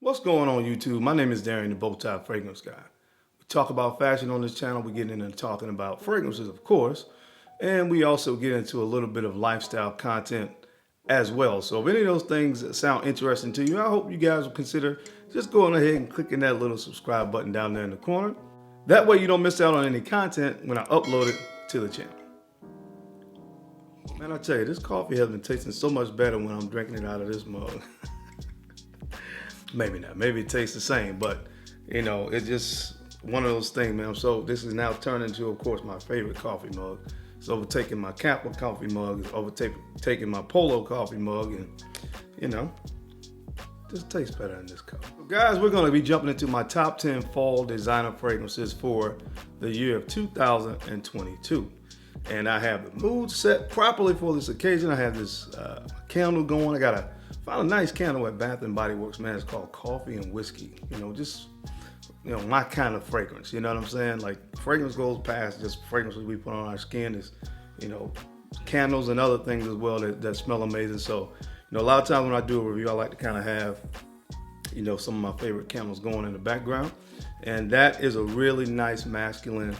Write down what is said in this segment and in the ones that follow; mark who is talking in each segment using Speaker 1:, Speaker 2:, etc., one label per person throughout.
Speaker 1: What's going on YouTube? My name is Darren, the Bowtie Fragrance Guy. We talk about fashion on this channel. We get into talking about fragrances, of course, and we also get into a little bit of lifestyle content as well. So if any of those things sound interesting to you, I hope you guys will consider just going ahead and clicking that little subscribe button down there in the corner. That way you don't miss out on any content when I upload it to the channel. Man, I tell you, this coffee has been tasting so much better when I'm drinking it out of this mug. Maybe not. Maybe it tastes the same, but you know, it's just one of those things, man. So this is now turned into, of course, my favorite coffee mug. It's overtaking my Kappa coffee mug. It's overtaking my Polo coffee mug, and you know, just tastes better in this cup. So guys, we're going to be jumping into my top 10 fall designer fragrances for the year of 2022. And I have the mood set properly for this occasion. I have this candle going. I got found a nice candle at Bath and Body Works, man. It's called Coffee and Whiskey. You know, just, you know, my kind of fragrance. You know what I'm saying? Like, fragrance goes past just fragrances we put on our skin. Is, you know, candles and other things as well that smell amazing. So, you know, a lot of times when I do a review, I like to kind of have, you know, some of my favorite candles going in the background. And that is a really nice masculine,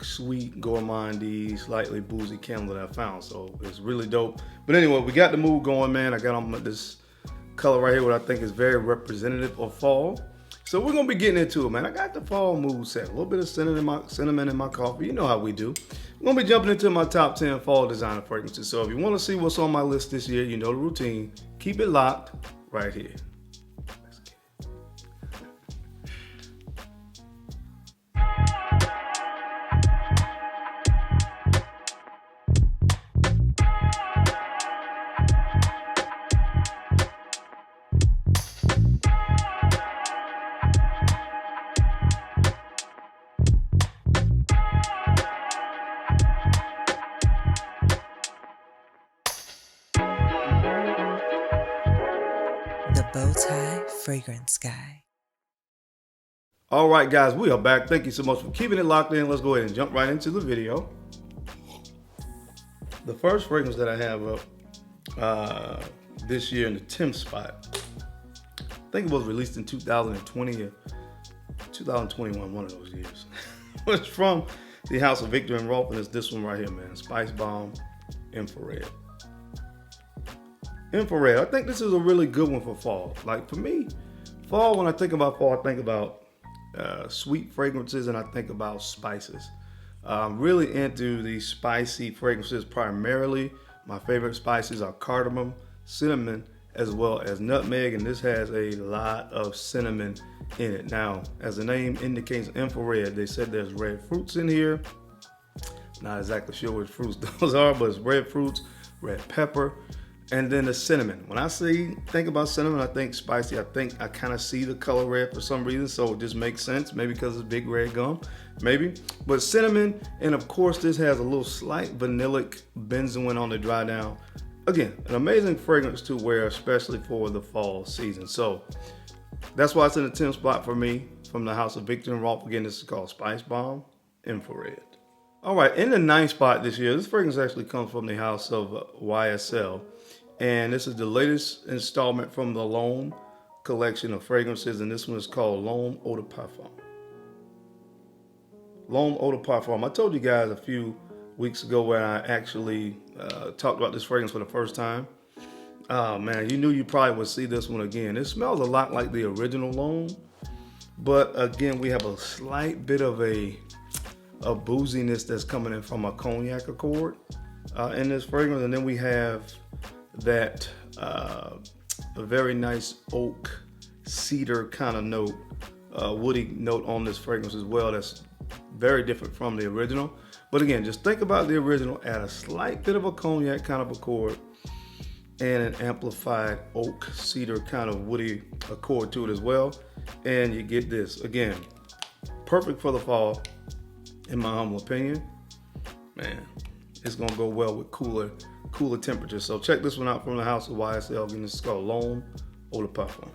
Speaker 1: sweet, gourmandy, slightly boozy candle that I found. So it's really dope. But anyway, we got the mood going, man. I got on this color right here, what I think is very representative of fall. So we're gonna be getting into it, man. I got the fall mood set. A little bit of cinnamon in my coffee. You know how we do. We're gonna be jumping into my top 10 fall designer fragrances. So if you want to see what's on my list this year, you know the routine. Keep it locked right here.
Speaker 2: The Bowtie Fragrance Guy.
Speaker 1: All right, guys, we are back. Thank you so much for keeping it locked in. Let's go ahead and jump right into the video. The first fragrance that I have up this year in the 10th spot, I think it was released in 2020 or 2021, one of those years. It's from the House of Viktor and Rolf, and it's this one right here, man. Spice Bomb Infrared. Infrared, I think this is a really good one for fall. Like, for me, fall, when I think about fall, I think about sweet fragrances and I think about spices. I'm really into these spicy fragrances primarily. My favorite spices are cardamom, cinnamon, as well as nutmeg, and this has a lot of cinnamon in it. Now, as the name indicates, infrared, they said there's red fruits in here. Not exactly sure which fruits those are, but it's red fruits, red pepper, and then the cinnamon. When I think about cinnamon, I think spicy. I think I kind of see the color red for some reason, so it just makes sense. Maybe because it's big red gum, maybe. But cinnamon, and of course this has a little slight vanillic benzoin on the dry down. Again, an amazing fragrance to wear, especially for the fall season. So that's why it's in the 10th spot for me, from the House of Viktor and Rolf. Again, this is called Spice Bomb Infrared. All right, in the 9th spot this year, this fragrance actually comes from the House of YSL. And this is the latest installment from the L'Homme collection of fragrances, and this one is called L'Homme Eau de Parfum. L'Homme Eau de Parfum. I told you guys a few weeks ago when I actually talked about this fragrance for the first time. Oh man, you knew you probably would see this one again. It smells a lot like the original L'Homme, but again, we have a slight bit of a booziness that's coming in from a cognac accord in this fragrance, and then we have that a very nice oak cedar kind of note, woody note on this fragrance as well. That's very different from the original. But again, just think about the original, add a slight bit of a cognac kind of accord and an amplified oak cedar kind of woody accord to it as well, and you get this. Again, perfect for the fall in my humble opinion. Man, it's gonna go well with cooler temperatures. So check this one out from the House of YSL. Again, this is called L'Homme Eau de Parfum.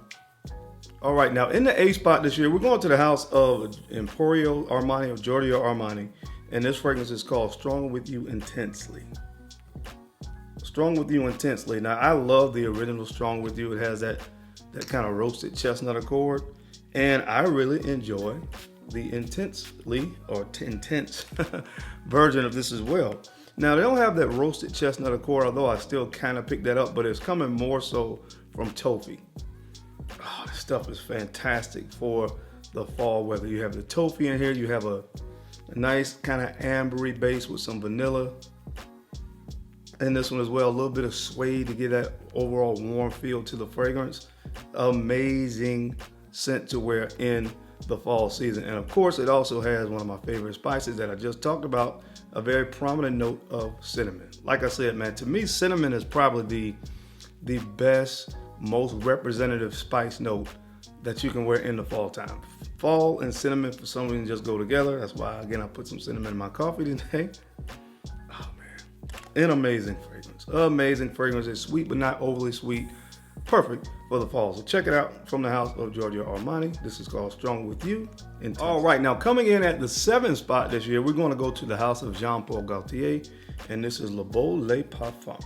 Speaker 1: All right, now in the 8th spot this year, we're going to the House of Emporio Armani, or Giorgio Armani, and this fragrance is called Strong With You Intensely. Strong With You Intensely. Now, I love the original Strong With You. It has that that kind of roasted chestnut accord. And I really enjoy the intense version of this as well. Now, they don't have that roasted chestnut accord, although I still kind of pick that up, but it's coming more so from toffee. Oh, this stuff is fantastic for the fall weather. You have the toffee in here. You have a nice kind of ambery base with some vanilla. And this one as well, a little bit of suede to get that overall warm feel to the fragrance. Amazing scent to wear in the fall season. And of course, it also has one of my favorite spices that I just talked about, a very prominent note of cinnamon. Like I said, man, to me, cinnamon is probably the best, most representative spice note that you can wear in the fall time. Fall and cinnamon for some reason just go together. That's why, again, I put some cinnamon in my coffee today. Oh man, an amazing fragrance. Amazing fragrance. It's sweet but not overly sweet. Perfect for the fall. So check it out from the house of Giorgio Armani. This is called Strong With You. All right, now coming in at the 7th spot this year, we're going to go to the house of Jean-Paul Gaultier, and this is Le Beau Les Parfums.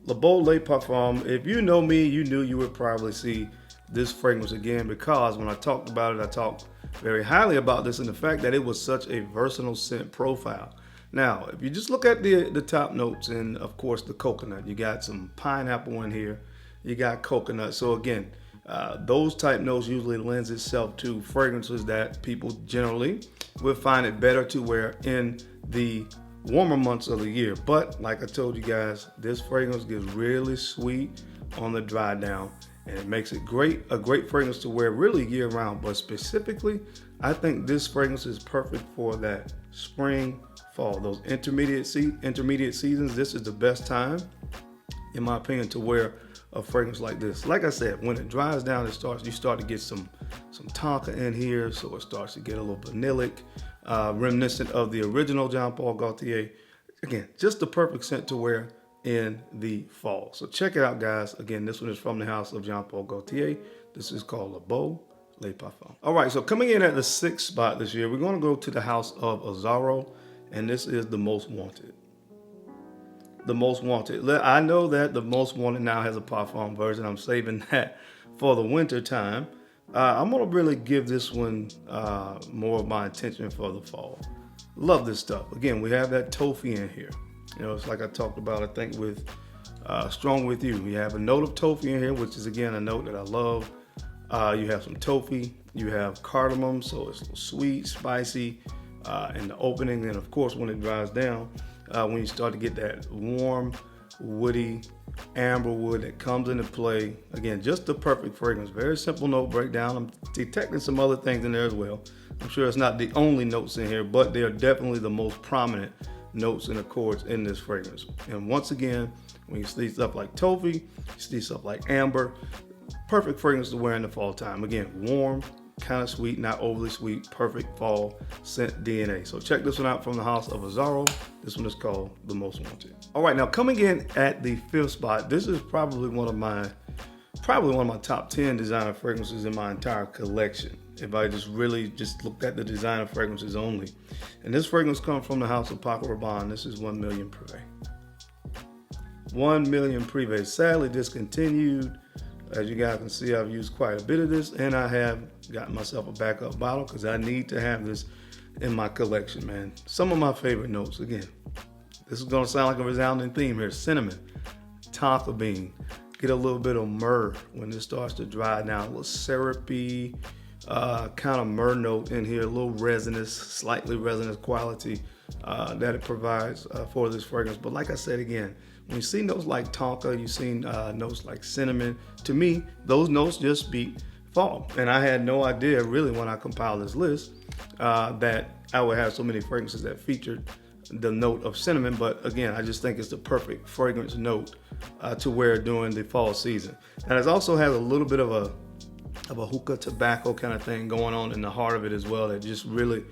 Speaker 1: Le Beau Les Parfums. If you know me, you knew you would probably see this fragrance again, because when I talked about it, I talked very highly about this and the fact that it was such a versatile scent profile. Now, if you just look at the top notes, and of course the coconut, you got some pineapple in here, you got coconut. So again, those type notes usually lends itself to fragrances that people generally would find it better to wear in the warmer months of the year. But like I told you guys, this fragrance gets really sweet on the dry down, and it makes it a great fragrance to wear really year round. But specifically, I think this fragrance is perfect for that spring, fall, those intermediate seasons. This is the best time, in my opinion, to wear a fragrance like this. Like I said, when it dries down, you start to get some tonka in here, so it starts to get a little vanillic, reminiscent of the original Jean-Paul Gaultier. Again, just the perfect scent to wear in the fall. So check it out, guys. Again, this one is from the house of Jean-Paul Gaultier. This is called Le Beau Les Parfums. All right, so coming in at the 6th spot this year, we're going to go to the house of Azzaro, and this is the Most Wanted. The Most Wanted. I know that the Most Wanted now has a parfum version. I'm saving that for the winter time. I'm going to really give this one more of my attention for the fall. Love this stuff. Again, we have that toffee in here. You know, it's like I talked about, I think, with Strong With You. We have a note of toffee in here, which is, again, a note that I love. You have some toffee. You have cardamom, so it's sweet, spicy in the opening. And, of course, when it dries down, when you start to get that warm, woody amber wood that comes into play. Again, just the perfect fragrance. Very simple note breakdown. I'm detecting some other things in there as well. I'm sure it's not the only notes in here, but they are definitely the most prominent notes and accords in this fragrance. And once again, when you see stuff like toffee, you see stuff like amber, perfect fragrance to wear in the fall time. Again, warm, kind of sweet, not overly sweet, perfect fall scent DNA. So check this one out from the house of Azzaro. This one is called The Most Wanted. All right, now coming in at the 5th spot, this is probably one of my top 10 designer fragrances in my entire collection, if I really looked at the designer fragrances only. And this fragrance comes from the house of Paco Rabanne. This is 1 Million Privé. 1 Million Privé, sadly discontinued. As you guys can see, I've used quite a bit of this, and I have gotten myself a backup bottle because I need to have this in my collection, man. Some of my favorite notes, again, this is going to sound like a resounding theme here: cinnamon, tonka bean, get a little bit of myrrh when this starts to dry down, a little syrupy kind of myrrh note in here, a little resinous, slightly resinous quality that it provides for this fragrance. But like I said, again, when you see notes like tonka, you've seen notes like cinnamon. To me, those notes just speak fall. And I had no idea, really, when I compiled this list, that I would have so many fragrances that featured the note of cinnamon. But again, I just think it's the perfect fragrance note to wear during the fall season. And it also has a little bit of a hookah tobacco kind of thing going on in the heart of it as well, that just really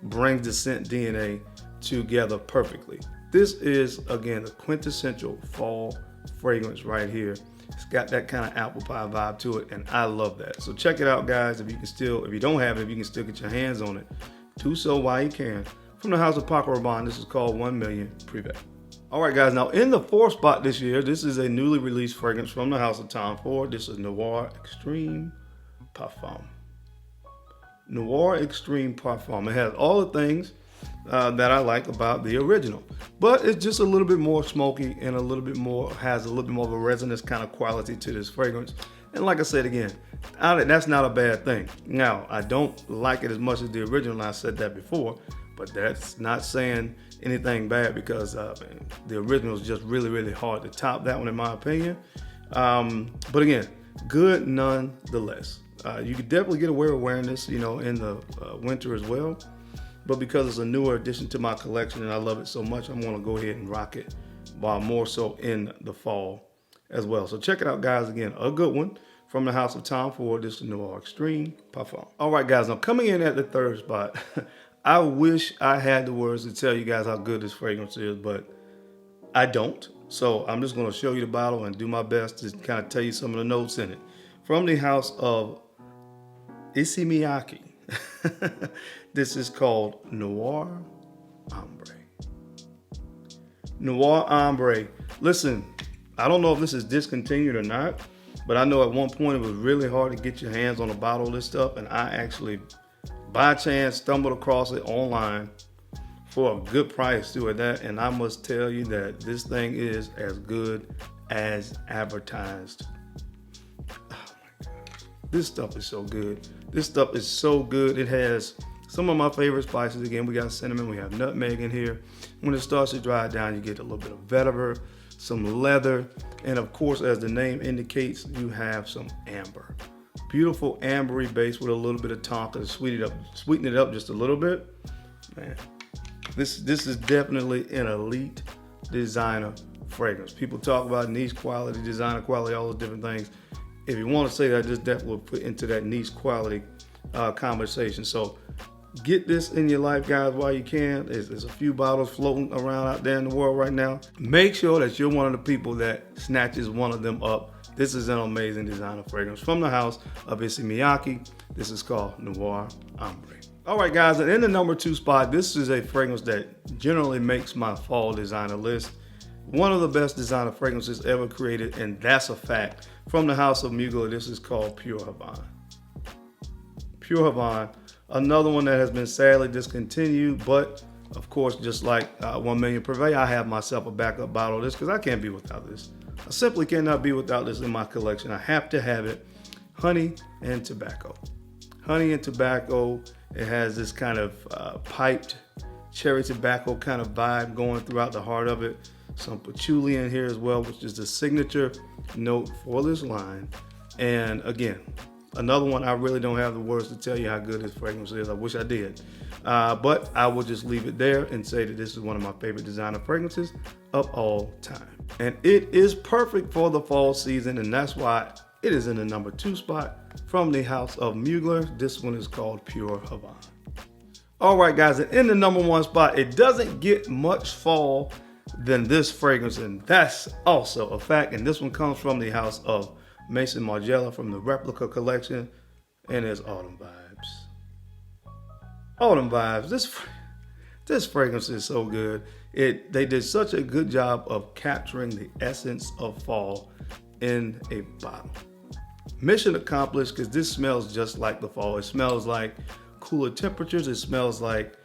Speaker 1: brings the scent DNA together perfectly. This is, again, the quintessential fall fragrance right here. It's got that kind of apple pie vibe to it, and I love that. So check it out, guys. If you don't have it, if you can still get your hands on it, do so while you can. From the house of Paco Rabanne, this is called 1 Million Privé. All right, guys. Now in the 4th spot this year, this is a newly released fragrance from the house of Tom Ford. This is Noir Extreme Parfum. Noir Extreme Parfum. It has all the things that I like about the original, but it's just a little bit more smoky and a little bit more, has a little bit more of a resinous kind of quality to this fragrance. And like I said again, that's not a bad thing. Now, I don't like it as much as the original, and I said that before, but that's not saying anything bad, because the original is just really, really hard to top that one, in my opinion. But again, good nonetheless. You could definitely get away with wearing this, in the winter as well. But because it's a newer addition to my collection and I love it so much, I'm going to go ahead and rock it, while more so in the fall as well. So check it out, guys. Again, a good one from the house of Tom Ford. This is Noir Extreme Parfum. All right, guys. Now coming in at the 3rd spot, I wish I had the words to tell you guys how good this fragrance is, but I don't. So I'm just going to show you the bottle and do my best to kind of tell you some of the notes in it. From the house of Miyaki. This is called Noir Ombre. Noir Ombre. Listen, I don't know if this is discontinued or not, but I know at one point it was really hard to get your hands on a bottle of this stuff, and I actually, by chance, stumbled across it online for a good price too at that, and I must tell you that this thing is as good as advertised. Oh my gosh. This stuff is so good. This stuff is so good. It has some of my favorite spices. Again, we got cinnamon, we have nutmeg in here. When it starts to dry down, you get a little bit of vetiver, some leather, and of course, as the name indicates, you have some amber. Beautiful ambery base with a little bit of tonka to sweeten it up just a little bit. Man, this is definitely an elite designer fragrance. People talk about niche quality, designer quality, all those different things. If you want to say that, this definitely will put into that niche quality conversation. So get this in your life, guys, while you can. There's a few bottles floating around out there in the world right now. Make sure that you're one of the people that snatches one of them up. This is an amazing designer fragrance from the house of Miyaki. This is called Noir Ombre. All right, guys, and in the number 2 spot, this is a fragrance that generally makes my fall designer list. One of the best designer fragrances ever created, and that's a fact. From the house of Mugler, this is called Pure Havana. Pure Havana, another one that has been sadly discontinued, but of course, just like 1 Million Purvey, I have myself a backup bottle of this because I can't be without this. I simply cannot be without this in my collection. I have to have it. Honey and Tobacco. Honey and Tobacco, it has this kind of piped cherry tobacco kind of vibe going throughout the heart of it. Some patchouli in here as well, which is the signature note for this line. And again, another one, I really don't have the words to tell you how good this fragrance is. I wish I did. But I will just leave it there and say that this is one of my favorite designer fragrances of all time. And it is perfect for the fall season, and that's why it is in the number 2 spot from the house of Mugler. This one is called Pure Havana. All right, guys, and in the number 1 spot, it doesn't get much fall than this fragrance, and that's also a fact. And this one comes from the house of Maison Margiela from the Replica collection, and it's Autumn Vibes. Autumn Vibes. This fragrance is so good. They did such a good job of capturing the essence of fall in a bottle. Mission accomplished, because this smells just like the fall. It smells like cooler temperatures. It smells like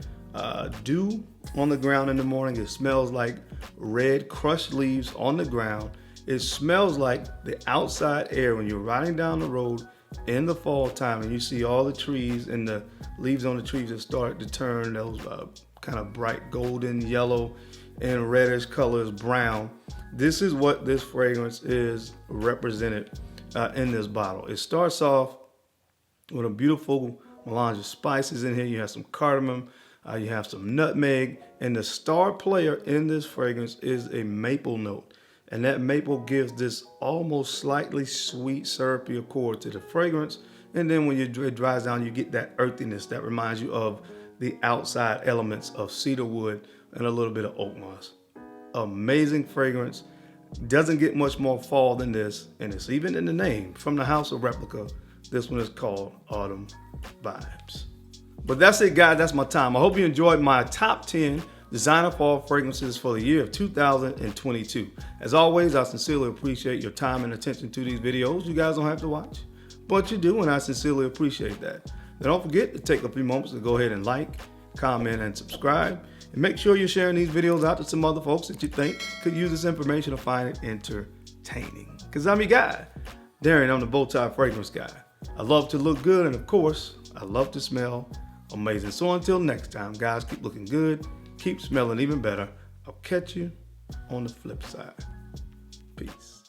Speaker 1: dew on the ground in the morning. It smells like red crushed leaves on the ground. It smells like the outside air when you're riding down the road in the fall time and you see all the trees and the leaves on the trees that start to turn those kind of bright golden yellow and reddish colors brown. This is what this fragrance is represented in this bottle. It starts off with a beautiful melange of spices in here. You have some cardamom, you have some nutmeg, and the star player in this fragrance is a maple note. And that maple gives this almost slightly sweet, syrupy accord to the fragrance. And then when it dries down, you get that earthiness that reminds you of the outside elements of cedar wood and a little bit of oak moss. Amazing fragrance. Doesn't get much more fall than this. And it's even in the name. From the house of Replica, this one is called Autumn Vibes. But that's it, guys. That's my time. I hope you enjoyed my top 10 designer fall fragrances for the year of 2022. As always, I sincerely appreciate your time and attention to these videos. You guys don't have to watch, but you do, and I sincerely appreciate that. Now don't forget to take a few moments to go ahead and like, comment, and subscribe. And make sure you're sharing these videos out to some other folks that you think could use this information or find it entertaining. Because I'm your guy, Darren, I'm the Bowtie Fragrance Guy. I love to look good, and of course, I love to smell amazing. So until next time, guys, keep looking good, keep smelling even better. I'll catch you on the flip side. Peace.